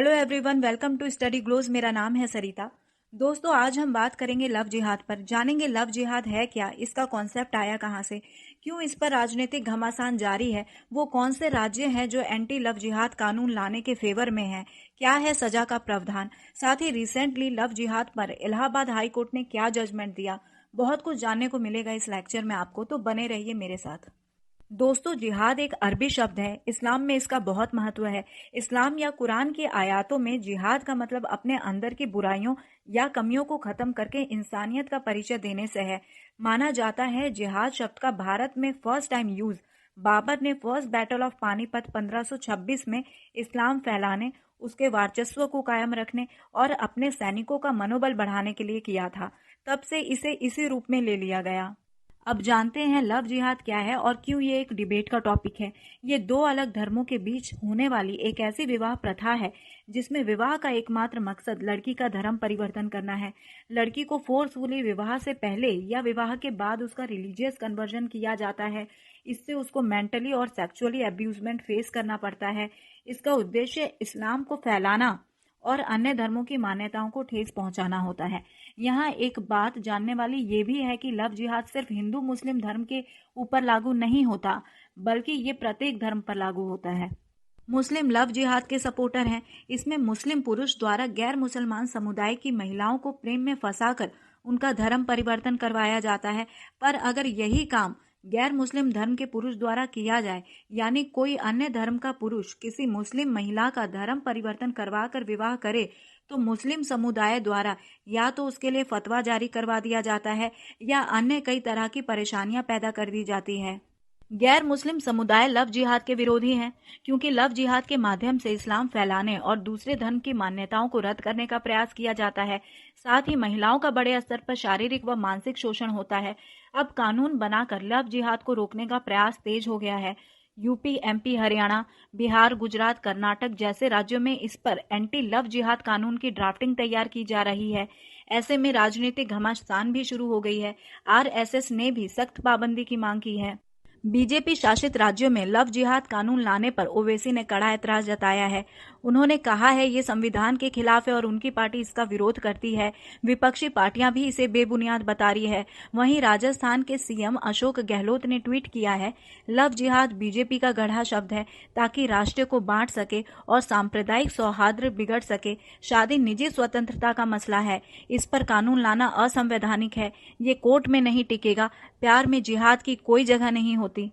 Hello everyone, welcome to study glows. मेरा नाम है सरिता। दोस्तों, आज हम बात करेंगे लव जिहाद पर। जानेंगे लव जिहाद है क्या, इसका कॉन्सेप्ट आया कहाँ से, क्यों इस पर राजनीतिक घमासान जारी है, वो कौन से राज्य हैं जो एंटी लव जिहाद कानून लाने के फेवर में हैं, क्या है सजा का प्रावधान, साथ ही रिसेंटली लव जिहाद पर इलाहाबाद हाई कोर्ट ने क्या जजमेंट दिया। बहुत कुछ जानने को मिलेगा इस लेक्चर में आपको, तो बने रहिए मेरे साथ। दोस्तों, जिहाद एक अरबी शब्द है। इस्लाम में इसका बहुत महत्व है। इस्लाम या कुरान की आयतों में जिहाद का मतलब अपने अंदर की बुराइयों या कमियों को खत्म करके इंसानियत का परिचय देने से है। माना जाता है जिहाद शब्द का भारत में फर्स्ट टाइम यूज बाबर ने फर्स्ट बैटल ऑफ पानीपत 1526 में इस्लाम फैलाने, उसके वर्चस्व को कायम रखने और अपने सैनिकों का मनोबल बढ़ाने के लिए किया था। तब से इसे इसी रूप में ले लिया गया। अब जानते हैं लव जिहाद क्या है और क्यों ये एक डिबेट का टॉपिक है। ये दो अलग धर्मों के बीच होने वाली एक ऐसी विवाह प्रथा है जिसमें विवाह का एकमात्र मकसद लड़की का धर्म परिवर्तन करना है। लड़की को फोर्सफुली विवाह से पहले या विवाह के बाद उसका रिलीजियस कन्वर्जन किया जाता है। इससे उसको मेंटली और सेक्सुअली अब्यूजमेंट फेस करना पड़ता है। इसका उद्देश्य इस्लाम को फैलाना और अन्य धर्मों की मान्यताओं को ठेस पहुंचाना होता है। यहाँ एक बात जानने वाली ये भी है कि लव जिहाद सिर्फ हिंदू मुस्लिम धर्म के ऊपर लागू नहीं होता, बल्कि ये प्रत्येक धर्म पर लागू होता है। मुस्लिम लव जिहाद के सपोर्टर हैं। इसमें मुस्लिम पुरुष द्वारा गैर मुसलमान समुदाय की महिलाओं को प्रेम में फंसाकर उनका धर्म परिवर्तन करवाया जाता है। पर अगर यही काम गैर मुस्लिम धर्म के पुरुष द्वारा किया जाए, यानी कोई अन्य धर्म का पुरुष किसी मुस्लिम महिला का धर्म परिवर्तन करवा कर विवाह करे, तो मुस्लिम समुदाय द्वारा या तो उसके लिए फतवा जारी करवा दिया जाता है या अन्य कई तरह की परेशानियां पैदा कर दी जाती है। गैर मुस्लिम समुदाय लव जिहाद के विरोधी हैं, क्योंकि लव जिहाद के माध्यम से इस्लाम फैलाने और दूसरे धर्म की मान्यताओं को रद्द करने का प्रयास किया जाता है। साथ ही महिलाओं का बड़े स्तर पर शारीरिक व मानसिक शोषण होता है। अब कानून बनाकर लव जिहाद को रोकने का प्रयास तेज हो गया है। यूपी, एमपी, हरियाणा, बिहार, गुजरात, कर्नाटक जैसे राज्यों में इस पर एंटी लव जिहाद कानून की ड्राफ्टिंग तैयार की जा रही है। ऐसे में राजनीतिक घमासान भी शुरू हो गई है। आरएसएस ने भी सख्त पाबंदी की मांग की है। बीजेपी शासित राज्यों में लव जिहाद कानून लाने पर ओवैसी ने कड़ा ऐतराज जताया है। उन्होंने कहा है ये संविधान के खिलाफ है और उनकी पार्टी इसका विरोध करती है। विपक्षी पार्टियां भी इसे बेबुनियाद बता रही है। वहीं राजस्थान के सीएम अशोक गहलोत ने ट्वीट किया है, लव जिहाद बीजेपी का गढ़ा शब्द है ताकि राष्ट्र को बांट सके और सांप्रदायिक सौहार्द बिगड़ सके। शादी निजी स्वतंत्रता का मसला है, इस पर कानून लाना असंवैधानिक है। ये कोर्ट में नहीं टिकेगा। प्यार में जिहाद की कोई जगह नहीं होती।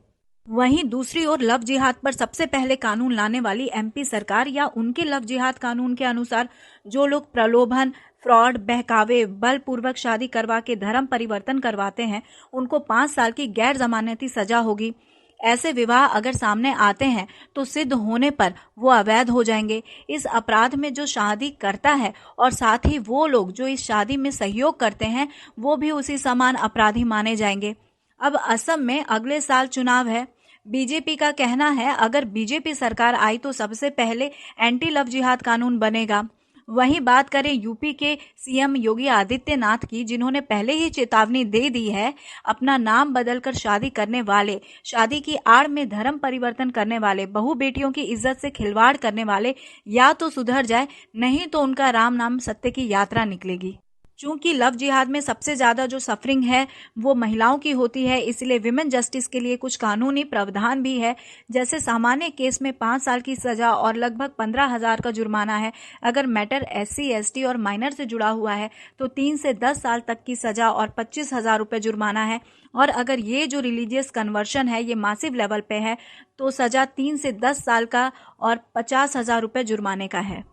वहीं दूसरी ओर लव जिहाद पर सबसे पहले कानून लाने वाली एमपी सरकार या उनके लव जिहाद कानून के अनुसार जो लोग प्रलोभन, फ्रॉड, बहकावे, बलपूर्वक शादी करवा के धर्म परिवर्तन करवाते हैं, उनको 5 साल की गैर जमानती सजा होगी। ऐसे विवाह अगर सामने आते हैं तो सिद्ध होने पर वो अवैध हो जाएंगे। इस अपराध में जो शादी करता है और साथ ही वो लोग जो इस शादी में सहयोग करते हैं, वो भी उसी समान अपराधी माने जाएंगे। अब असम में अगले साल चुनाव है। बीजेपी का कहना है अगर बीजेपी सरकार आई तो सबसे पहले एंटी लव जिहाद कानून बनेगा। वहीं बात करें यूपी के सीएम योगी आदित्यनाथ की, जिन्होंने पहले ही चेतावनी दे दी है, अपना नाम बदलकर शादी करने वाले, शादी की आड़ में धर्म परिवर्तन करने वाले, बहू बेटियों की इज्जत से खिलवाड़ करने वाले या तो सुधर जाए, नहीं तो उनका राम नाम सत्य की यात्रा निकलेगी। चूंकि लव जिहाद में सबसे ज्यादा जो सफरिंग है वो महिलाओं की होती है, इसलिए विमेन जस्टिस के लिए कुछ कानूनी प्रावधान भी है। जैसे सामान्य केस में 5 साल की सजा और लगभग 15,000 का जुर्माना है। अगर मैटर SC, ST और माइनर से जुड़ा हुआ है तो 3 से 10 साल तक की सजा और 25,000 रुपये जुर्माना है। और अगर ये जो रिलीजियस कन्वर्शन है ये मासिव लेवल पे है तो सजा 3 से 10 साल का और 50,000 रुपये जुर्माने का है।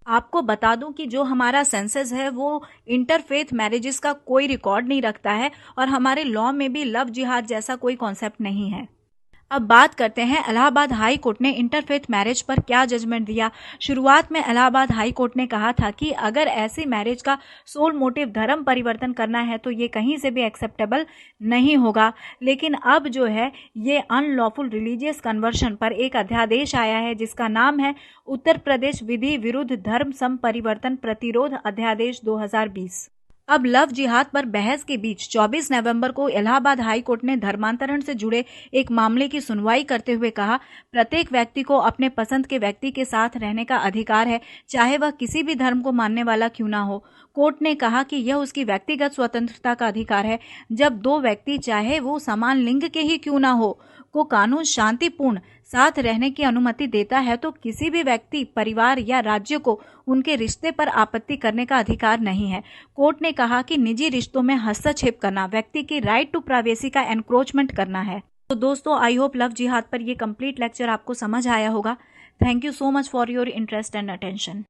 आपको बता दूं कि जो हमारा सेंसस है वो इंटरफेथ मैरिजेस का कोई रिकॉर्ड नहीं रखता है और हमारे लॉ में भी लव जिहाद जैसा कोई कॉन्सेप्ट नहीं है। अब बात करते हैं इलाहाबाद हाई कोर्ट ने इंटरफेथ मैरिज पर क्या जजमेंट दिया। शुरुआत में इलाहाबाद हाई कोर्ट ने कहा था कि अगर ऐसी मैरिज का सोल मोटिव धर्म परिवर्तन करना है तो ये कहीं से भी एक्सेप्टेबल नहीं होगा। लेकिन अब जो है ये अनलॉफुल रिलीजियस कन्वर्शन पर एक अध्यादेश आया है जिसका नाम है उत्तर प्रदेश विधि विरुद्ध धर्म सम परिवर्तन प्रतिरोध अध्यादेश 2020। अब लव जिहाद पर बहस के बीच 24 नवंबर को इलाहाबाद हाई कोर्ट ने धर्मांतरण से जुड़े एक मामले की सुनवाई करते हुए कहा, प्रत्येक व्यक्ति को अपने पसंद के व्यक्ति के साथ रहने का अधिकार है, चाहे वह किसी भी धर्म को मानने वाला क्यों ना हो। कोर्ट ने कहा कि यह उसकी व्यक्तिगत स्वतंत्रता का अधिकार है। जब दो व्यक्ति, चाहे वो समान लिंग के ही क्यों ना हो, को कानून शांतिपूर्ण साथ रहने की अनुमति देता है, तो किसी भी व्यक्ति, परिवार या राज्य को उनके रिश्ते पर आपत्ति करने का अधिकार नहीं है। कोर्ट ने कहा कि निजी रिश्तों में हस्तक्षेप करना व्यक्ति की राइट टू प्राइवेसी का एनक्रोचमेंट करना है। तो दोस्तों, आई होप लव जिहाद पर ये कंप्लीट लेक्चर आपको समझ आया होगा। Thank you so much for your interest and attention.